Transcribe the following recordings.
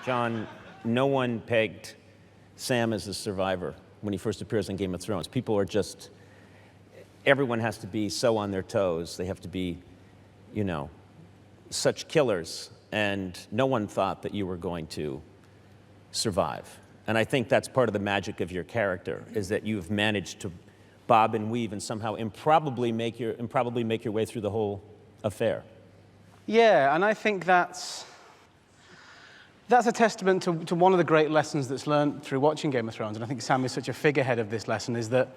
John, no one pegged Sam as a survivor when he first appears on Game of Thrones. People are just, everyone has to be so on their toes. They have to be, you know, such killers. And no one thought that you were going to survive. And I think that's part of the magic of your character, is that you've managed to bob and weave and somehow improbably make your way through the whole affair. Yeah, and I think that's a testament to one of the great lessons that's learned through watching Game of Thrones, and I think Sam is such a figurehead of this lesson, is that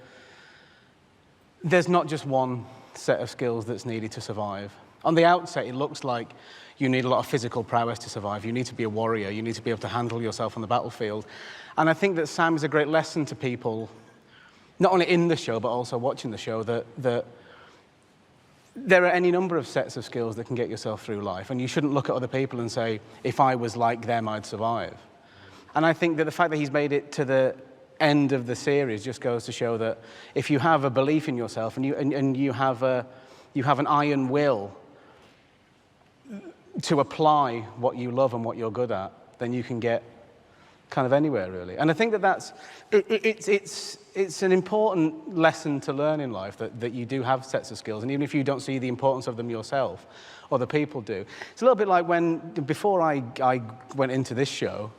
there's not just one set of skills that's needed to survive. On the outset, it looks like you need a lot of physical prowess to survive. You need to be a warrior. You need to be able to handle yourself on the battlefield. And I think that Sam is a great lesson to people, not only in the show, but also watching the show, that there are any number of sets of skills that can get yourself through life, and you shouldn't look at other people and say, if I was like them, I'd survive. And I think that the fact that he's made it to the end of the series just goes to show that if you have a belief in yourself and you have an iron will to apply what you love and what you're good at, then you can get kind of anywhere, really. And I think that it's an important lesson to learn in life, that you do have sets of skills, and even if you don't see the importance of them yourself, other people do. It's a little bit like before I went into this show,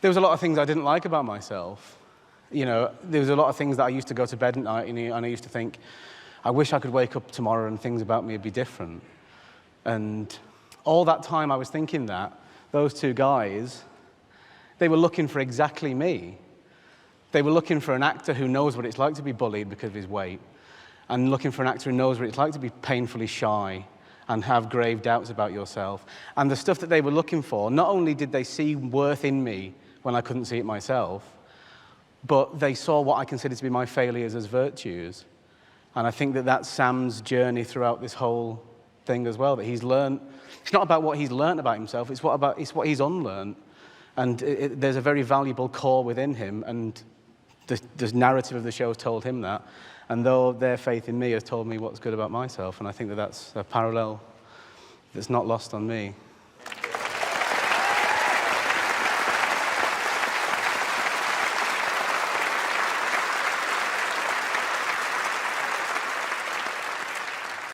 there was a lot of things I didn't like about myself. You know, there was a lot of things that I used to go to bed at night and I used to think, I wish I could wake up tomorrow and things about me would be different. And all that time I was thinking that, those two guys, they were looking for exactly me. They were looking for an actor who knows what it's like to be bullied because of his weight, and looking for an actor who knows what it's like to be painfully shy and have grave doubts about yourself. And the stuff that they were looking for, not only did they see worth in me when I couldn't see it myself, but they saw what I consider to be my failures as virtues. And I think that that's Sam's journey throughout this whole thing as well, that he's learned. It's not about what he's learned about himself, it's what he's unlearned. And there's a very valuable core within him, and the narrative of the show has told him that. And though their faith in me has told me what's good about myself, and I think that that's a parallel that's not lost on me.